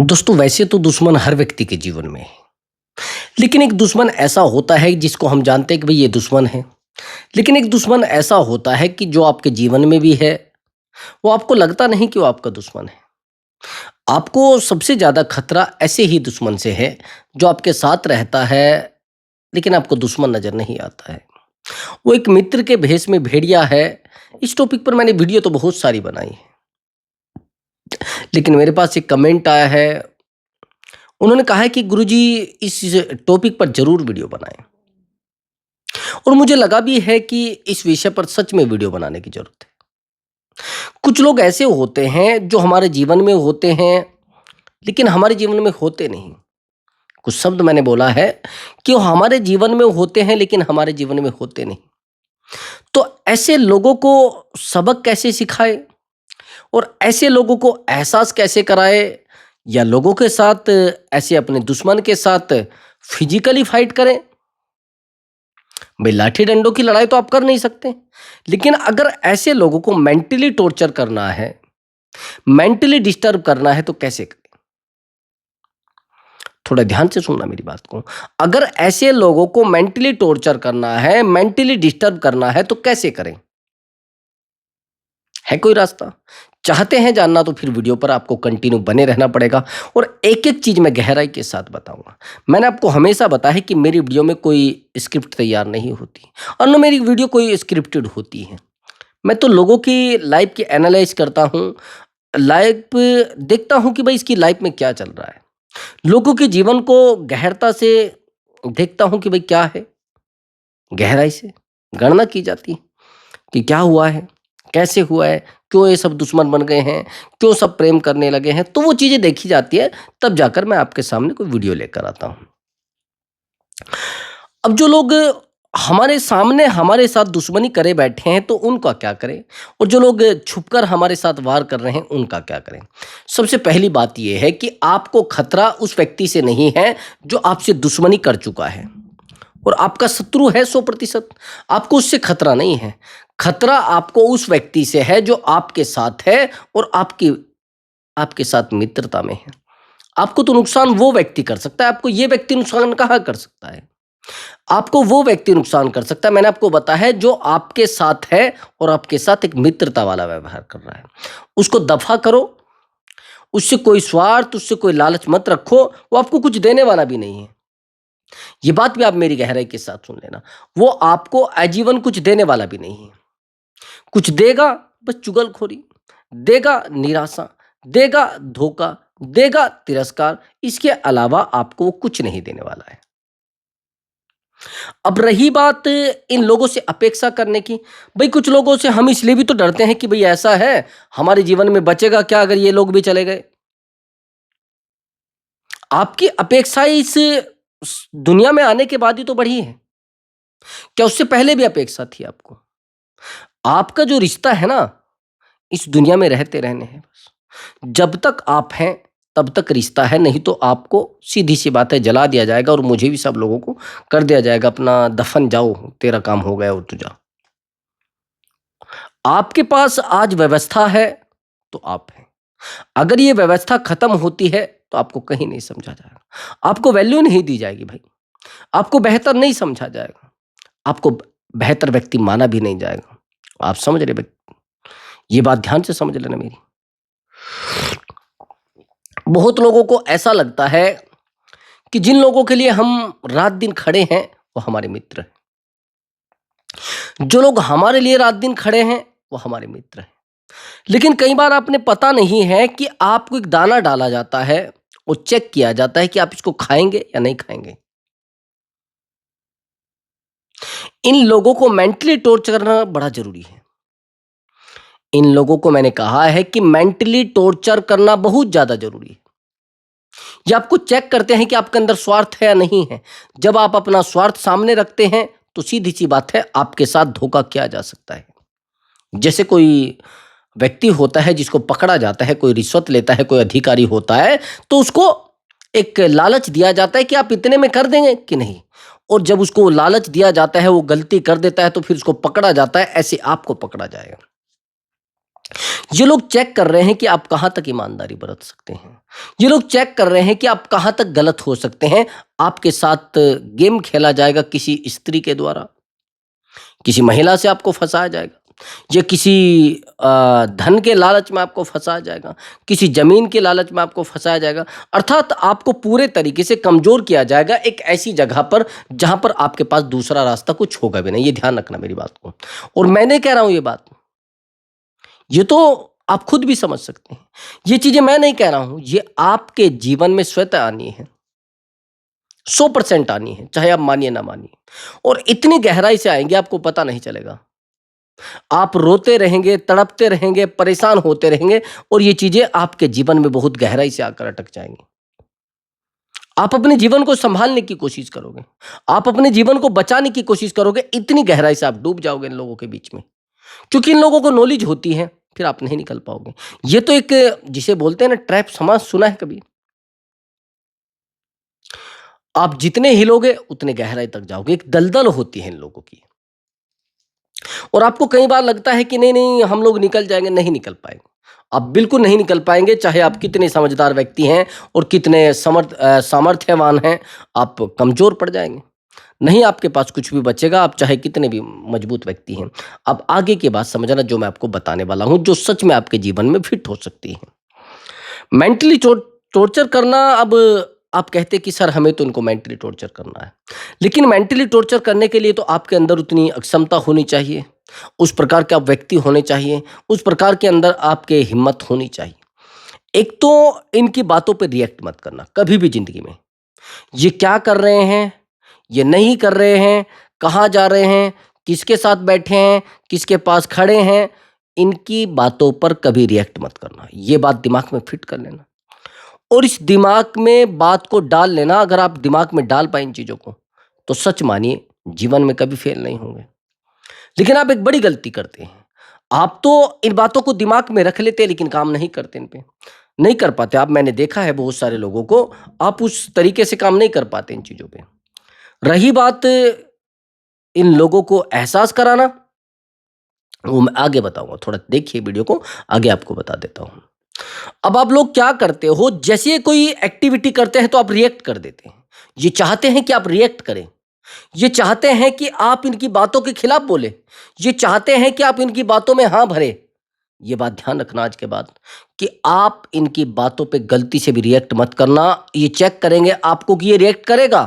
दोस्तों वैसे तो दुश्मन हर व्यक्ति के जीवन में है। लेकिन एक दुश्मन ऐसा होता है जिसको हम जानते हैं कि भाई ये दुश्मन है। लेकिन एक दुश्मन ऐसा होता है कि जो आपके जीवन में भी है, वो आपको लगता नहीं कि वो आपका दुश्मन है। आपको सबसे ज़्यादा खतरा ऐसे ही दुश्मन से है जो आपके साथ रहता है, लेकिन आपको दुश्मन नज़र नहीं आता है। वो एक मित्र के भेष में भेड़िया है। इस टॉपिक पर मैंने वीडियो तो बहुत सारी बनाई है, लेकिन मेरे पास एक कमेंट आया है। उन्होंने कहा है कि गुरुजी इस टॉपिक पर ज़रूर वीडियो बनाएँ। और मुझे लगा भी है कि इस विषय पर सच में वीडियो बनाने की ज़रूरत है। कुछ लोग ऐसे होते हैं जो हमारे जीवन में होते हैं, लेकिन हमारे जीवन में होते नहीं। कुछ शब्द मैंने बोला है कि वो हमारे जीवन में होते हैं, लेकिन हमारे जीवन में होते नहीं। तो ऐसे लोगों को सबक कैसे सिखाएँ और ऐसे लोगों को एहसास कैसे कराएँ, या लोगों के साथ ऐसे अपने दुश्मन के साथ फिज़िकली फाइट करें? भाई लाठी डंडों की लड़ाई तो आप कर नहीं सकते, लेकिन अगर ऐसे लोगों को मेंटली टॉर्चर करना है, मेंटली डिस्टर्ब करना है तो कैसे करें? थोड़ा ध्यान से सुनना मेरी बात को। अगर ऐसे लोगों को मेंटली टॉर्चर करना है, मेंटली डिस्टर्ब करना है तो कैसे करें? है कोई रास्ता? चाहते हैं जानना तो फिर वीडियो पर आपको कंटिन्यू बने रहना पड़ेगा और एक-एक चीज़ मैं गहराई के साथ बताऊँगा। मैंने आपको हमेशा बताया है कि मेरी वीडियो में कोई स्क्रिप्ट तैयार नहीं होती और ना मेरी वीडियो कोई स्क्रिप्टेड होती है। मैं तो लोगों की लाइफ़ की एनालाइज़ करता हूँ, लाइफ़ देखता हूँ कि भाई इसकी लाइफ़ में क्या चल रहा है। लोगों के जीवन को गहनता से देखता हूँ कि भाई क्या है, गहराई से गणना की जाती है कि क्या हुआ है, कैसे हुआ है, क्यों ये सब दुश्मन बन गए हैं, क्यों सब प्रेम करने लगे हैं, तो वो चीज़ें देखी जाती है, तब जाकर मैं आपके सामने कोई वीडियो लेकर आता हूँ। अब जो लोग हमारे सामने हमारे साथ दुश्मनी करे बैठे हैं, तो उनका क्या करें? और जो लोग छुपकर हमारे साथ वार कर रहे हैं, उनका क्या करें? सबसे पहली बात ये है कि आपको खतरा उस व्यक्ति से नहीं है, जो आपसे दुश्मनी कर चुका है और आपका शत्रु है 100%। आपको उससे खतरा नहीं है। खतरा आपको उस व्यक्ति से है जो आपके साथ है और आपकी आपके साथ मित्रता में है। आपको तो नुकसान वो व्यक्ति कर सकता है, आपको ये व्यक्ति नुकसान कहाँ कर सकता है? आपको वो व्यक्ति नुकसान कर सकता है, मैंने आपको बताया है, जो आपके साथ है और आपके साथ एक मित्रता वाला व्यवहार कर रहा है। उसको दफ़ा करो, उससे कोई स्वार्थ, उससे कोई लालच मत रखो, वो आपको कुछ देने वाला भी नहीं है। ये बात भी आप मेरी गहराई के साथ सुन लेना। वो आपको आजीवन कुछ देने वाला भी नहीं है। कुछ देगा बस चुगलखोरी, देगा निराशा, देगा धोखा, देगा तिरस्कार, इसके अलावा आपको वो कुछ नहीं देने वाला है। अब रही बात इन लोगों से अपेक्षा करने की, भई कुछ लोगों से हम इसलिए भी तो डरते हैं कि भई ऐसा है, हमारे जीवन में बचेगा क्या अगर ये लोग भी चले गए? आपकी अपेक्षाएँ इस दुनिया में आने के बाद ही तो बढ़ी है। क्या उससे पहले भी अपेक्षा थी आपको? आपका जो रिश्ता है ना, इस दुनिया में रहते रहने हैं बस। जब तक आप हैं, तब तक रिश्ता है, नहीं तो आपको सीधी-सी बात है जला दिया जाएगा और मुझे भी सब लोगों को कर दिया जाएगा अपना दफ़न जाओ, तेरा काम हो गया और तू जा। आपके पास आज व्यवस्था है, तो आप हैं। अगर ये व्यवस्था खत्म होती है, तो आपको कहीं नहीं समझा जाएगा। आपको वैल्यू नहीं दी जाएगी भाई। आपको बेहतर नहीं समझा जाएगा। आपको बेहतर व्यक्ति माना भी नहीं जाएगा। आप समझ रहे ये बात ध्यान से समझ लेना मेरी। बहुत लोगों को ऐसा लगता है कि जिन लोगों के लिए हम रात दिन खड़े हैं, वो हमारे मित्र हैं। जो लोग हमारे लिए रात दिन खड़े हैं, वो हमारे मित्र हैं। लेकिन कई बार आपने पता नहीं है कि आपको एक दाना डाला जाता है और चेक किया जाता है कि आप इसको खाएँगे या नहीं खाएँगे। इन लोगों को मेंटली टॉर्चर करना बड़ा ज़रूरी है। इन लोगों को मैंने कहा है कि मेंटली टॉर्चर करना बहुत ज़्यादा ज़रूरी है। ये आपको चेक करते हैं कि आपके अंदर स्वार्थ है या नहीं है। जब आप अपना स्वार्थ सामने रखते हैं, तो सीधी-सी बात है, आपके साथ धोखा किया जा सकता है। जैसे कोई व्यक्ति होता है जिसको पकड़ा जाता है, कोई रिश्वत लेता है, कोई अधिकारी होता है, तो उसको एक लालच दिया जाता है कि आप इतने में कर देंगे कि नहीं? और जब उसको लालच दिया जाता है, वो गलती कर देता है, तो फिर उसको पकड़ा जाता है, ऐसे आपको पकड़ा जाएगा। ये लोग चेक कर रहे हैं कि आप कहाँ तक ईमानदारी बरत सकते हैं। ये लोग चेक कर रहे हैं कि आप कहाँ तक गलत हो सकते हैं। आपके साथ गेम खेला जाएगा किसी स्त्री के द्वारा, किसी महिला से आपको फँसाया जाएगा या किसी धन के लालच में आपको फँसाया जाएगा, किसी ज़मीन के लालच में आपको फँसाया जाएगा। अर्थात आपको पूरे तरीके से कमज़ोर किया जाएगा एक ऐसी जगह पर जहाँ पर आपके पास दूसरा रास्ता कुछ होगा भी नहीं। ये ध्यान रखना मेरी बात को। और मैं नहीं कह रहा हूँ ये बात, ये तो आप खुद भी समझ सकते हैं। ये चीज़ें मैं नहीं कह रहा हूँ, ये आपके जीवन में स्वतः आनी है, 100% आनी है, चाहे आप मानिए ना मानिए। और इतनी गहराई से आएँगी आपको पता नहीं चलेगा। आप रोते रहेंगे, तड़पते रहेंगे, परेशान होते रहेंगे और ये चीज़ें आपके जीवन में बहुत गहराई से आकर अटक जाएँगी। आप अपने जीवन को सँभालने की कोशिश करोगे, आप अपने जीवन को बचाने की कोशिश करोगे, इतनी गहराई से आप डूब जाओगे इन लोगों के बीच में। क्योंकि इन लोगों को नॉलेज होती है, फिर आप नहीं निकल पाओगे। ये तो एक जिसे बोलते हैं ना ट्रैप, समाज सुना है कभी? आप जितने हिलोगे उतने गहराई तक जाओगे, एक दलदल होती है इन लोगों की। और आपको कई बार लगता है कि नहीं-नहीं हम लोग निकल जाएँगे, नहीं निकल पाएँगे। आप बिल्कुल नहीं निकल पाएँगे, चाहे आप कितने समझदार व्यक्ति हैं और कितने सामर्थ्यवान हैं, आप कमज़ोर पड़ जाएँगे। नहीं आपके पास कुछ भी बचेगा, आप चाहे कितने भी मजबूत व्यक्ति हैं। अब आगे की बात समझना जो मैं आपको बताने वाला हूँ, जो सच में आपके जीवन में फिट हो सकती है। मेंटली टॉर्चर करना, अब आप कहते हैं कि सर हमें तो इनको मेंटली टॉर्चर करना है। लेकिन मेंटली टॉर्चर करने के लिए तो आपके अंदर उतनी अक्षमता होनी चाहिए, उस प्रकार के आप व्यक्ति होने चाहिए, उस प्रकार के अंदर आपके हिम्मत होनी चाहिए। एक तो इनकी बातों पे रिएक्ट मत करना कभी भी ज़िंदगी में। ये क्या कर रहे हैं, ये नहीं कर रहे हैं, कहाँ जा रहे हैं, किसके साथ बैठे हैं, किसके पास खड़े हैं, इनकी बातों पर कभी रिएक्ट मत करना। ये बात दिमाग में फिट कर लेना और इस दिमाग में बात को डाल लेना। अगर आप दिमाग में डाल पाएँ इन चीज़ों को, तो सच मानिए जीवन में कभी फेल नहीं होंगे। लेकिन आप एक बड़ी गलती करते हैं। आप तो इन बातों को दिमाग में रख लेते हैं लेकिन काम नहीं करते इन पे। नहीं कर पाते आप, मैंने देखा है बहुत सारे लोगों को, आप उस तरीके से काम नहीं कर पाते इन चीज़ों पे। रही बात इन लोगों को एहसास कराना, वो मैं आगे बताऊँगा, थोड़ा देखिए वीडियो को, आगे आपको बता देता हूँ। अब आप लोग क्या करते हो, जैसे कोई एक्टिविटी करते हैं तो आप रिएक्ट कर देते हैं। ये चाहते हैं कि आप रिएक्ट करें, ये चाहते हैं कि आप इनकी बातों के खिलाफ बोलें, ये चाहते हैं कि आप इनकी बातों में हाँ भरें। ये बात ध्यान रखना आज के बाद कि आप इनकी बातों पे गलती से भी रिएक्ट मत करना। ये चेक करेंगे आपको कि ये रिएक्ट करेगा,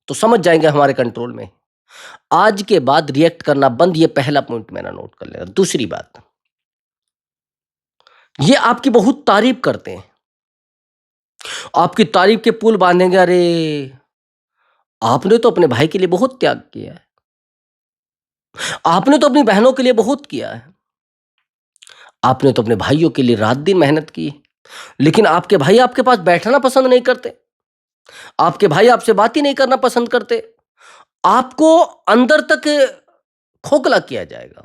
तो समझ जाएँगे हमारे कंट्रोल में। आज के बाद रिएक्ट करना बंद, ये पहला पॉइंट मेरा नोट कर लेना। दूसरी बात, ये आपकी बहुत तारीफ़ करते हैं, आपकी तारीफ़ के पुल बाँधेंगे, अरे! आपने तो अपने भाई के लिए बहुत त्याग किया है, आपने तो अपनी बहनों के लिए बहुत किया है, आपने तो अपने भाइयों के लिए रात-दिन मेहनत की है, लेकिन आपके भाई आपके पास बैठना पसंद नहीं करते, आपके भाई आपसे बात ही नहीं करना पसंद करते, आपको अंदर तक खोखला किया जाएगा,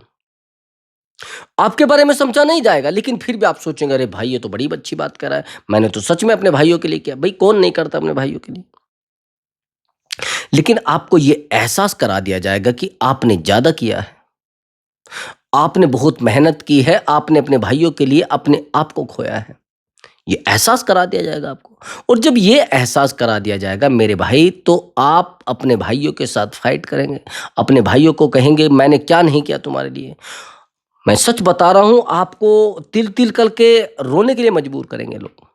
आपके बारे में समझा नहीं जाएगा, लेकिन फिर भी आप सोचेंगे, अरे भाई ये तो बड़ी अच्छी बात कर रहा है, मैंने तो सच में अपने भाइयों के लिए किया। भाई कौन नहीं करता अपने भाइयों के लिए? लेकिन आपको ये एहसास करा दिया जाएगा कि आपने ज़्यादा किया है, आपने बहुत मेहनत की है, आपने अपने भाइयों के लिए अपने आप को खोया है। ये एहसास करा दिया जाएगा आपको, और जब ये एहसास करा दिया जाएगा मेरे भाई, तो आप अपने भाइयों के साथ फाइट करेंगे, अपने भाइयों को कहेंगे मैंने क्या नहीं किया तुम्हारे लिए। मैं सच बता रहा हूँ आपको, तिल-तिल करके रोने के लिए मजबूर करेंगे लोग।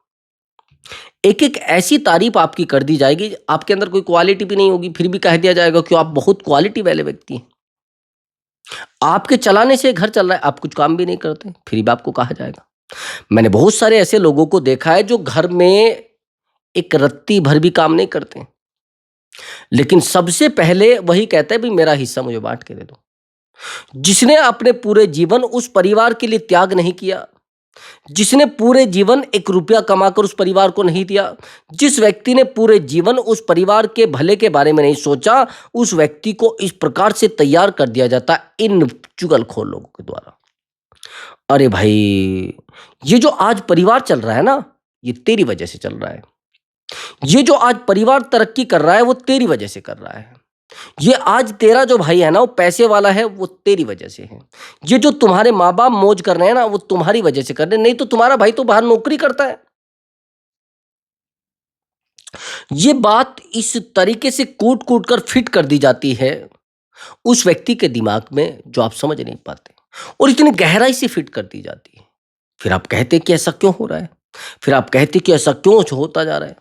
एक-एक ऐसी तारीफ़ आपकी कर दी जाएगी, आपके अंदर कोई क्वालिटी भी नहीं होगी, फिर भी कह दिया जाएगा कि आप बहुत क्वालिटी वाले व्यक्ति हैं। आपके चलाने से घर चल रहा है, आप कुछ काम भी नहीं करते, फिर भी आपको कहा जाएगा। मैंने बहुत सारे ऐसे लोगों को देखा है जो घर में एक रत्ती भर भी काम नहीं करते, लेकिन सबसे पहले वही कहता है, भई मेरा हिस्सा मुझे बाँट के दे दो। जिसने अपने पूरे जीवन उस परिवार के लिए त्याग नहीं किया, जिसने पूरे जीवन एक रुपया कमाकर उस परिवार को नहीं दिया, जिस व्यक्ति ने पूरे जीवन उस परिवार के भले के बारे में नहीं सोचा, उस व्यक्ति को इस प्रकार से तैयार कर दिया जाता है इन चुगलखोर लोगों के द्वारा। अरे भाई, ये जो आज परिवार चल रहा है ना, ये तेरी वजह से चल रहा है। ये जो आज परिवार तरक्की कर रहा है, वो तेरी वजह से कर रहा है। ये आज तेरा जो भाई है ना, वो पैसे वाला है, वो तेरी वजह से है। ये जो तुम्हारे माँ-बाप मौज कर रहे हैं ना, वो तुम्हारी वजह से कर रहे हैं, नहीं तो तुम्हारा भाई तो बाहर नौकरी करता है। ये बात इस तरीके से कूट-कूट कर फिट कर दी जाती है उस व्यक्ति के दिमाग में जो आप समझ नहीं पाते, और इतनी गहराई से फिट कर दी जाती है। फिर आप कहते कि ऐसा क्यों हो रहा है? फिर आप कहते कि ऐसा क्यों होता जा रहा है?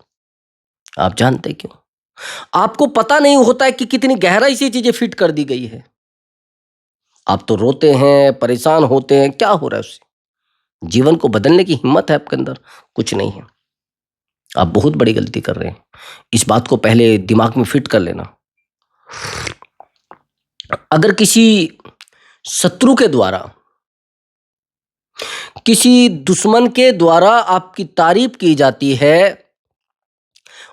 आप जानते क्यों? आपको पता नहीं होता है कि कितनी गहराई से चीज़ें फिट कर दी गई है। आप तो रोते हैं, परेशान होते हैं, क्या हो रहा है उससे? जीवन को बदलने की हिम्मत है आपके अंदर? कुछ नहीं है। आप बहुत बड़ी गलती कर रहे हैं। इस बात को पहले दिमाग में फिट कर लेना। अगर किसी शत्रु के द्वारा, किसी दुश्मन के द्वारा आपकी तारीफ की जाती है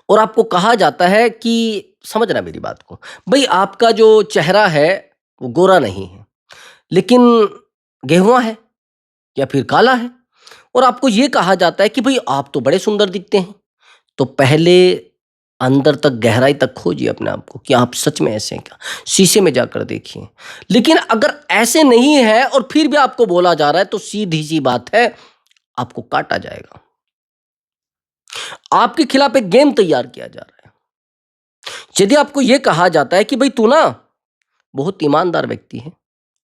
और आपको कहा जाता है कि, समझना मेरी बात को, भई आपका जो चेहरा है वो गोरा नहीं है, लेकिन गेहुआ है या फिर काला है, और आपको ये कहा जाता है कि भई आप तो बड़े सुंदर दिखते हैं। तो पहले अंदर तक, गहराई तक खोजिए अपने आप को कि आप सच में ऐसे हैं क्या? शीशे में जाकर देखिए। लेकिन अगर ऐसे नहीं है और फिर भी आपको बोला जा रहा है, तो सीधी-सी बात है, आपको काटा जाएगा। आपके खिलाफ एक गेम तैयार किया जा रहा है। यदि आपको ये कहा जाता है कि भई तू ना बहुत ईमानदार व्यक्ति है।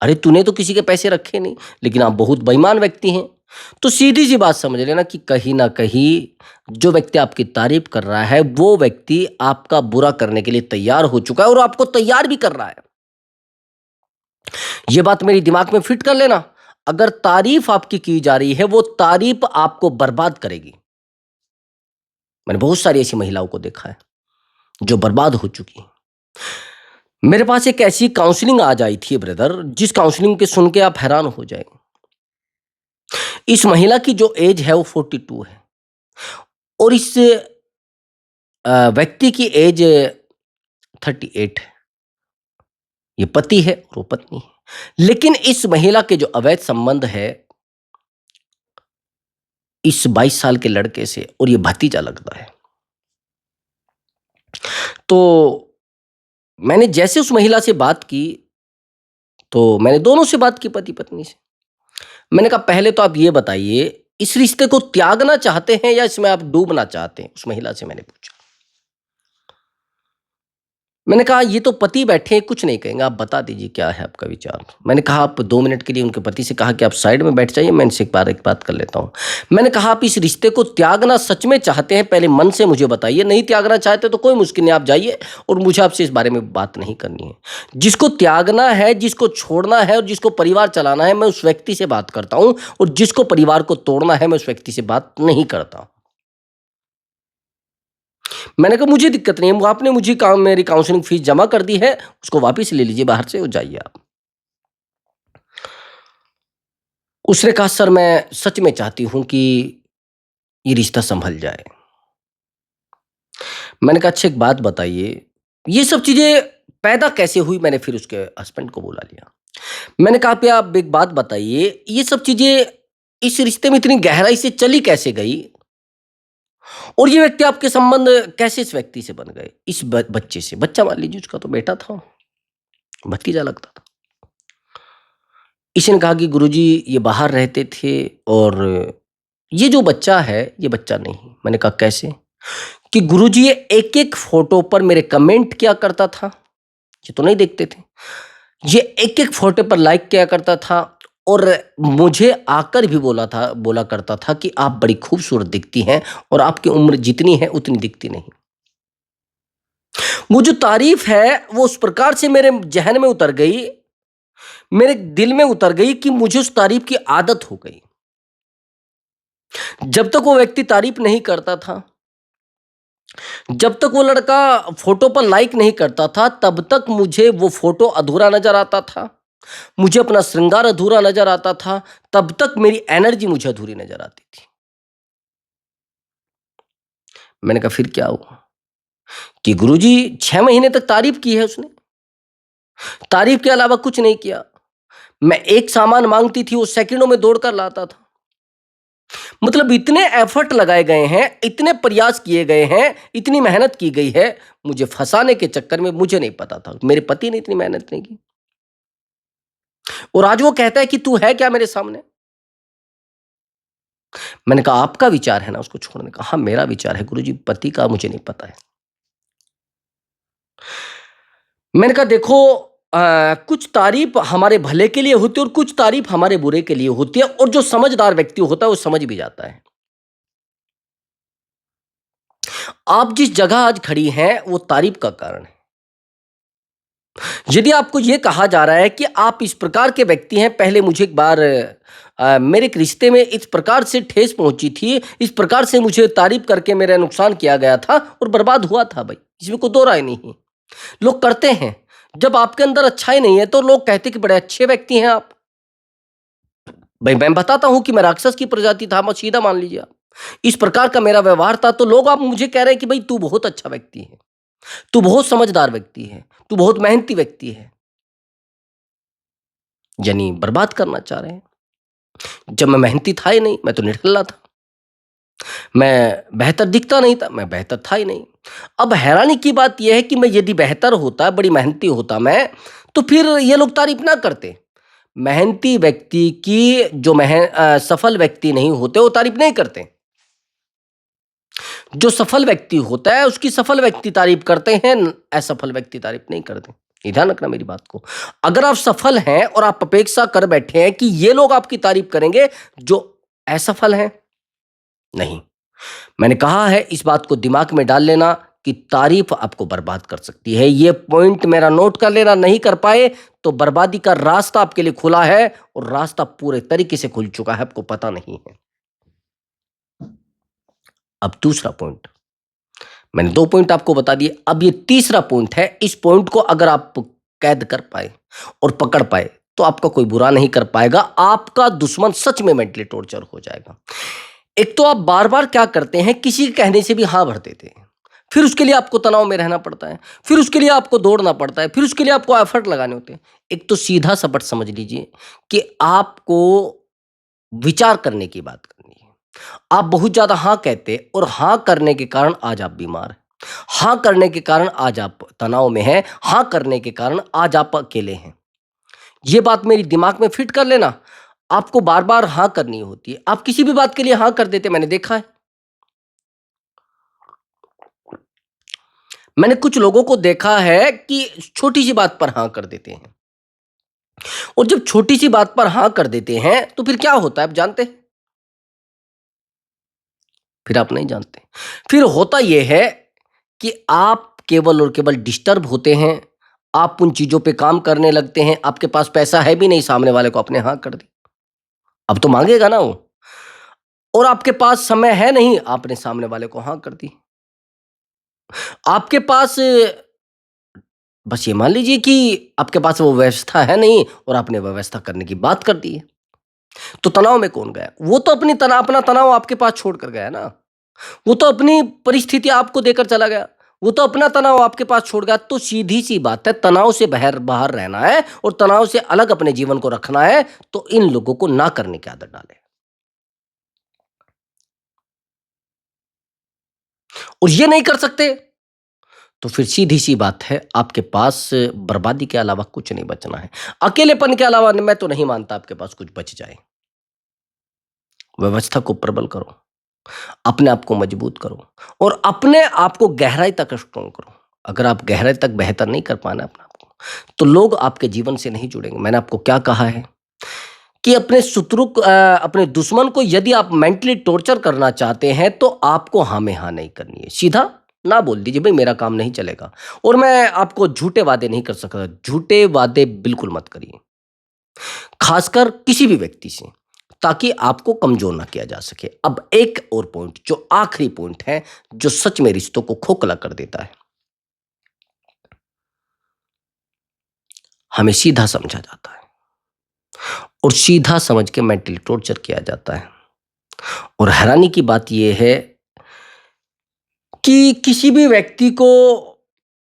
अरे तूने तो किसी के पैसे रखे नहीं, लेकिन आप बहुत बेईमान व्यक्ति हैं। तो सीधी-सी बात समझ लेना कि कहीं न कहीं जो व्यक्ति आपकी तारीफ़ कर रहा है, वो व्यक्ति आपका बुरा करने के लिए तैयार हो चुका है और आपको तैयार भी कर रहा है। ये बात मेरी दिमाग में फिट कर लेना। अगर तारीफ़ आपकी की जा रही है, वो तारीफ़ आपको बर्बाद करेगी। मैंने बहुत सारी ऐसी महिलाओं को देखा है, जो बर्बाद हो चुकी हैं। मेरे पास एक ऐसी काउंसलिंग आज आई थी ब्रदर, जिस काउंसलिंग के सुन के आप हैरान हो जाएंगे। इस महिला की जो एज है वो 42 है, और इस व्यक्ति की एज 38 है। ये पति है और वो पत्नी है, लेकिन इस महिला के जो अवैध संबंध है इस 22 साल के लड़के से, और ये भतीजा लगता है। तो मैंने जैसे उस महिला से बात की, तो मैंने दोनों से बात की, पति पत्नी से। मैंने कहा पहले तो आप ये बताइए, इस रिश्ते को त्यागना चाहते हैं या इसमें आप डूबना चाहते हैं? उस महिला से मैंने पूछा। मैंने कहा ये तो पति बैठे हैं, कुछ नहीं कहेंगे, आप बता दीजिए क्या है आपका विचार। मैंने कहा आप 2 मिनट के लिए उनके पति से कहा कि आप साइड में बैठ जाइए, मैं इनसे एक बात कर लेता हूँ। मैंने कहा आप इस रिश्ते को त्यागना सच में चाहते हैं, पहले मन से मुझे बताइए, नहीं त्यागना चाहते तो कोई मुश्किल नहीं, आप जाइए, और मुझे आपसे इस बारे में बात नहीं करनी है। जिसको त्यागना है, जिसको छोड़ना है और जिसको परिवार चलाना है, मैं उस व्यक्ति से बात करता हूँ, और जिसको परिवार को तोड़ना है, मैं उस व्यक्ति से बात नहीं करता। मैंने कहा मुझे दिक्कत नहीं है, आपने मुझे मेरी काउंसलिंग फीस जमा कर दी है, उसको वापस ले लीजिए बाहर से और जाइए आप। उसने कहा सर मैं सच में चाहती हूँ कि ये रिश्ता संभल जाए। मैंने कहा अच्छा एक बात बताइए, ये सब चीज़ें पैदा कैसे हुई? मैंने फिर उसके हस्बैंड को बुला लिया। मैंने कहा आप एक बात बताइए, ये सब चीज़ें इस रिश्ते में इतनी गहराई से चली कैसे गई? और ये व्यक्ति आपके संबंध कैसे इस व्यक्ति से बन गए? इस बच्चे से, बच्चा मान लीजिए, उसका तो बेटा था, भतीजा लगता था। इसने कहा कि गुरुजी ये बाहर रहते थे, और ये जो बच्चा है ये बच्चा नहीं। मैंने कहा कैसे? कि गुरुजी ये एक-एक फ़ोटो पर मेरे कमेंट किया करता था, ये तो नहीं देखते थे। ये एक-एक फ़ोटो पर लाइक किया करता था, और मुझे आकर भी बोला करता था कि आप बड़ी खूबसूरत दिखती हैं और आपकी उम्र जितनी है उतनी दिखती नहीं। वो जो तारीफ़ है वो उस प्रकार से मेरे ज़हन में उतर गई, मेरे दिल में उतर गई कि मुझे उस तारीफ़ की आदत हो गई। जब तक वो व्यक्ति तारीफ़ नहीं करता था, जब तक वो लड़का फ़ोटो पर लाइक नहीं करता था, तब तक मुझे वो फ़ोटो अधूरा नज़र आता था। मुझे अपना श्रृंगार अधूरा नज़र आता था, तब तक मेरी एनर्जी मुझे अधूरी नज़र आती थी। मैंने कहा फिर क्या हुआ? कि गुरुजी 6 महीने तक तारीफ़ की है उसने, तारीफ़ के अलावा कुछ नहीं किया। मैं एक सामान माँगती थी, वो सेकंडों में दौड़ कर लाता था। मतलब इतने एफर्ट लगाए गए हैं, इतने प्रयास किए गए हैं, इतनी मेहनत की गई है, मुझे फँसाने के चक्कर में मुझे नहीं पता था। मेरे पति ने इतनी मेहनत नहीं की। और आज वो कहता है कि तू है क्या मेरे सामने? मैंने कहा आपका विचार है ना उसको छोड़ने का? हाँ, मेरा विचार है गुरुजी, पति का मुझे नहीं पता है। मैंने कहा देखो कुछ तारीफ़ हमारे भले के लिए होती है और कुछ तारीफ़ हमारे बुरे के लिए होती है और जो समझदार व्यक्ति होता है वो समझ भी जाता है। आप जिस जगह आज खड़ी हैं वो तारीफ़ का कारण है। यदि आपको ये कहा जा रहा है कि आप इस प्रकार के व्यक्ति हैं, पहले मुझे एक बार मेरे एक रिश्ते में इस प्रकार से ठेस पहुँची थी, इस प्रकार से मुझे तारीफ़ करके मेरा नुकसान किया गया था और बर्बाद हुआ था भई, इसमें कोई दो राय नहीं है। लोग करते हैं, जब आपके अंदर अच्छाई नहीं है तो लोग कहते हैं कि बड़े अच्छे व्यक्ति हैं आप। भई मैं बताता हूँ कि मैं राक्षस की प्रजाति था, म सीधा मान लीजिए आप। इस प्रकार का मेरा व्यवहार था तो लोग आप मुझे कह रहे हैं कि भई तू बहुत अच्छा व्यक्ति है, तू बहुत समझदार व्यक्ति है, तू बहुत मेहनती व्यक्ति है। यानी बर्बाद करना चाह रहे हैं। जब मैं मेहनती था ही नहीं, मैं तो निठल्ला था। मैं बेहतर दिखता नहीं था, मैं बेहतर था ही नहीं। अब हैरानी की बात ये है कि मैं यदि बेहतर होता, बड़ी मेहनती होता मैं, तो फिर ये लोग तारीफ़ ना करते। मेहनती व्यक्ति की जो सफल व्यक्ति नहीं होते, वो तारीफ़ नहीं करते। जो सफल व्यक्ति होता है, उसकी सफल व्यक्ति तारीफ़ करते हैं, असफल व्यक्ति तारीफ़ नहीं करते। ये ध्यान रखना मेरी बात को। अगर आप सफल हैं और आप अपेक्षा कर बैठे हैं कि ये लोग आपकी तारीफ़ करेंगे, जो असफल हैं, नहीं। मैंने कहा है इस बात को दिमाग में डाल लेना कि तारीफ आपको बर्बाद कर सकती है। ये पॉइंट मेरा नोट कर लेना, नहीं कर पाए तो बर्बादी का रास्ता आपके लिए खुला है और रास्ता पूरे तरीके से खुल चुका है, आपको पता नहीं है। अब दूसरा पॉइंट, मैंने 2 पॉइंट आपको बता दिए, अब ये तीसरा पॉइंट है। इस पॉइंट को अगर आप कैद कर पाए और पकड़ पाए तो आपका कोई बुरा नहीं कर पाएगा, आपका दुश्मन सच में मेंटली टॉर्चर हो जाएगा। एक तो आप बार-बार क्या करते हैं, किसी के कहने से भी हाँ भर देते हैं। फिर उसके लिए आपको तनाव में रहना पड़ता है, फिर उसके लिए आपको दौड़ना पड़ता है, फिर उसके लिए आपको एफर्ट लगाने होते हैं। एक तो सीधा सपट समझ लीजिए कि आपको विचार करने की बात करनी है। आप बहुत ज़्यादा हाँ कहते और हाँ करने के कारण आज आप बीमार हैं। हाँ करने के कारण आज आप तनाव में हैं, हाँ करने के कारण आज आप अकेले हैं। ये बात मेरी दिमाग में फिट कर लेना, आपको बार-बार हाँ करनी होती है। आप किसी भी बात के लिए हाँ कर देते, मैंने देखा है। मैंने कुछ लोगों को देखा है कि छोटी-सी बात पर हाँ कर देते हैं और जब छोटी-सी बात पर हाँ कर देते हैं, तो फिर क्या होता है आप जानते हैं? फिर आप नहीं जानते। फिर होता ये है कि आप केवल और केवल डिस्टर्ब होते हैं, आप उन चीज़ों पे काम करने लगते हैं, आपके पास पैसा है भी नहीं, सामने वाले को आपने हाँ कर दी। अब तो माँगेगा ना वो। और आपके पास समय है नहीं, आपने सामने वाले को हाँ कर दी। आपके पास बस ये मान लीजिए कि आपके पास वो व्यवस्था है नहीं और आपने व्यवस्था करने की बात कर दी है। तो तनाव में कौन गया? वो तो अपना तनाव आपके पास छोड़ कर गया ना। वो तो अपनी परिस्थिति आपको देकर चला गया। वो तो अपना तनाव आपके पास छोड़ गया। तो सीधी-सी बात है, तनाव से बाहर बाहर रहना है और तनाव से अलग अपने जीवन को रखना है, तो इन लोगों को ना करने की आदत डालें। और ये नहीं कर सकते तो फिर सीधी-सी बात है, आपके पास बर्बादी के अलावा कुछ नहीं बचना है। अकेलेपन के अलावा मैं तो नहीं मानता आपके पास कुछ बच जाए। व्यवस्था को प्रबल करो, अपने आप को मजबूत करो और अपने आप को गहराई तक स्ट्रॉन्ग करो। अगर आप गहराई तक बेहतर नहीं कर पाना अपने आप को, तो लोग आपके जीवन से नहीं जुड़ेंगे। मैंने आपको क्या कहा है कि अपने दुश्मन को यदि आप मेंटली टॉर्चर करना चाहते हैं, तो आपको हाँ में हाँ नहीं करनी है। सीधा ना बोल दीजिए, भई मेरा काम नहीं चलेगा और मैं आपको झूठे वादे नहीं कर सकता। झूठे वादे बिल्कुल मत करिए, खासकर किसी भी व्यक्ति से, ताकि आपको कमज़ोर ना किया जा सके। अब एक और पॉइंट, जो आखिरी पॉइंट है, जो सच में रिश्तों को खोखला कर देता है। हमें सीधा समझा जाता है और सीधा समझ के मेंटली टॉर्चर किया जाता है और हैरानी की बात ये है कि किसी भी व्यक्ति को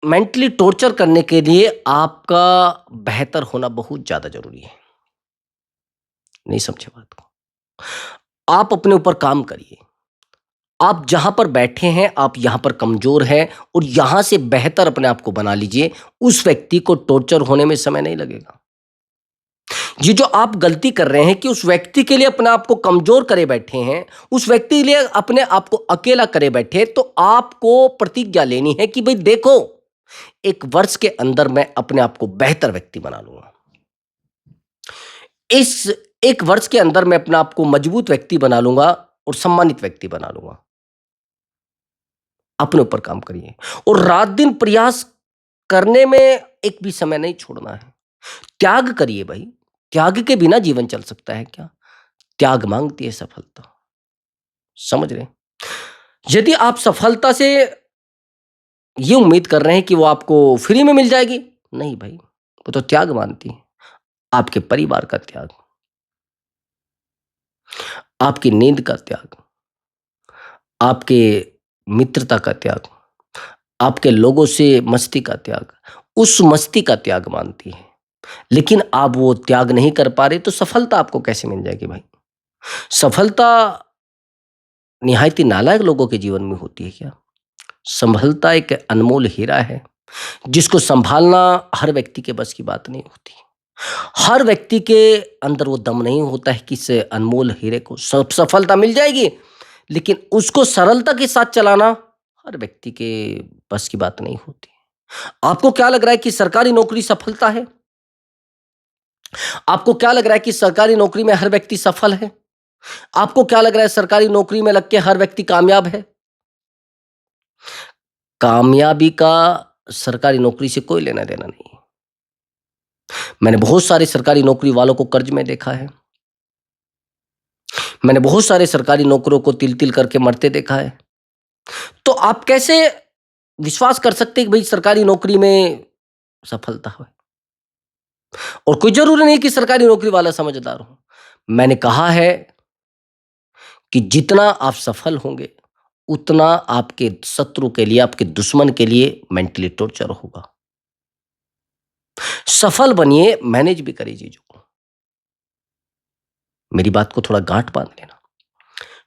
मेंटली टॉर्चर करने के लिए आपका बेहतर होना बहुत ज़्यादा ज़रूरी है। नहीं समझे बात को। आप अपने ऊपर काम करिए। आप जहाँ पर बैठे हैं, आप यहाँ पर कमज़ोर हैं और यहाँ से बेहतर अपने आप को बना लीजिए। उस व्यक्ति को टॉर्चर होने में समय नहीं लगेगा। ये जो आप गलती कर रहे हैं कि उस व्यक्ति के लिए अपने आप को कमज़ोर करे बैठे हैं, उस व्यक्ति के लिए अपने आप को अकेला करे बैठे हैं, तो आपको प्रतिज्ञा लेनी है कि भई देखो, 1 वर्ष के अंदर मैं अपने आप को बेहतर व्यक्ति बना लूँगा। इस 1 वर्ष के अंदर मैं अपने आप को मजबूत व्यक्ति बना लूँगा और सम्मानित व्यक्ति बना लूँगा। अपने ऊपर काम करिए और रात-दिन प्रयास करने में एक भी समय नहीं छोड़ना है। त्याग करिए भाई, त्याग के बिना जीवन चल सकता है क्या? त्याग माँगती है सफलता, समझ रहे हैं? यदि आप सफलता से ये उम्मीद कर रहे हैं कि वो आपको फ्री में मिल जाएगी, नहीं भाई, वो तो त्याग माँगती है। आपके परिवार का त्याग, आपकी नींद का त्याग, आपके मित्रता का त्याग, आपके लोगों से मस्ती का त्याग, उस मस्ती का त्याग माँगती है। लेकिन आप वो त्याग नहीं कर पा रहे, तो सफलता आपको कैसे मिल जाएगी भाई? सफलता निहायत ही नालायक लोगों के जीवन में होती है क्या? सफलता एक अनमोल हीरा है, जिसको सँभालना हर व्यक्ति के बस की बात नहीं होती। हर व्यक्ति के अंदर वो दम नहीं होता है कि इस अनमोल हीरे को सफलता मिल जाएगी, लेकिन उसको सरलता के साथ चलाना हर व्यक्ति के बस की बात नहीं होती। आपको क्या लग रहा है कि सरकारी नौकरी सफलता है? आपको क्या लग रहा है कि सरकारी नौकरी में हर व्यक्ति सफल है? आपको क्या लग रहा है सरकारी नौकरी में लग के हर व्यक्ति कामयाब है? कामयाबी का सरकारी नौकरी से कोई लेना-देना नहीं है। मैंने बहुत सारे सरकारी नौकरी वालों को कर्ज में देखा है। मैंने बहुत सारे सरकारी नौकरों को तिल-तिल करके मरते देखा है। तो आप कैसे विश्वास कर सकते हैं कि भई सरकारी नौकरी में सफलता है? और कोई ज़रूरी नहीं कि सरकारी नौकरी वाला समझदार हो। मैंने कहा है कि जितना आप सफल होंगे, उतना आपके शत्रु के लिए, आपके दुश्मन के लिए मेंटली टॉर्चर होगा। सफल बनिए, मैनेज भी करिए चीज़ों को। मेरी बात को थोड़ा गाँठ बाँध लेना।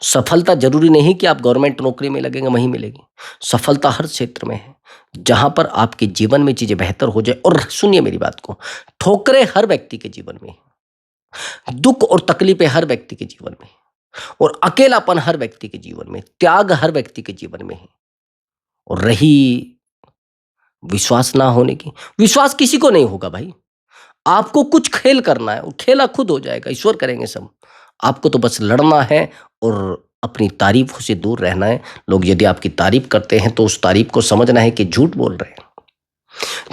सफलता ज़रूरी नहीं कि आप गवर्नमेंट नौकरी में लगेंगे वहीं मिलेगी। सफलता हर क्षेत्र में है, जहाँ पर आपके जीवन में चीज़ें बेहतर हो जाए। और सुनिए मेरी बात को, ठोकरें हर व्यक्ति के जीवन में हैं, दुःख और तकलीफ़ें हर व्यक्ति के जीवन में हैं और अकेलापन हर व्यक्ति के जीवन में, त्याग हर व्यक्ति के जीवन में है। और रही विश्वास ना होने की, विश्वास किसी को नहीं होगा भाई। आपको कुछ खेल करना है, वो खेला खुद हो जाएगा, ईश्वर करेंगे सब। आपको तो बस लड़ना है और अपनी तारीफ़ों से दूर रहना है। लोग यदि आपकी तारीफ़ करते हैं, तो उस तारीफ़ को समझना है कि झूठ बोल रहे हैं।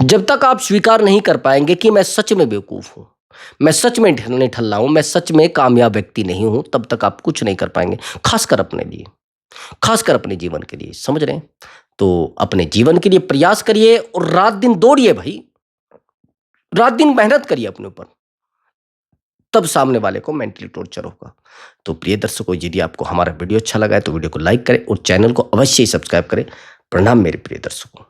जब तक आप स्वीकार नहीं कर पाएँगे कि मैं सच में बेवकूफ़ हूँ, मैं सच में निठल्ला हूँ, मैं सच में कामयाब व्यक्ति नहीं हूँ, तब तक आप कुछ नहीं कर पाएँगे, ख़ासकर अपने लिए, ख़ासकर अपने जीवन के लिए, समझ रहे हैं? तो अपने जीवन के लिए प्रयास करिए और रात-दिन दौड़िए भाई, रात-दिन मेहनत करिए अपने ऊपर। तब सामने वाले को मेंटली टॉर्चर होगा। तो प्रिय दर्शकों, यदि आपको हमारा वीडियो अच्छा लगा है तो वीडियो को लाइक करें और चैनल को अवश्य ही सब्सक्राइब करें। प्रणाम मेरे प्रिय दर्शकों।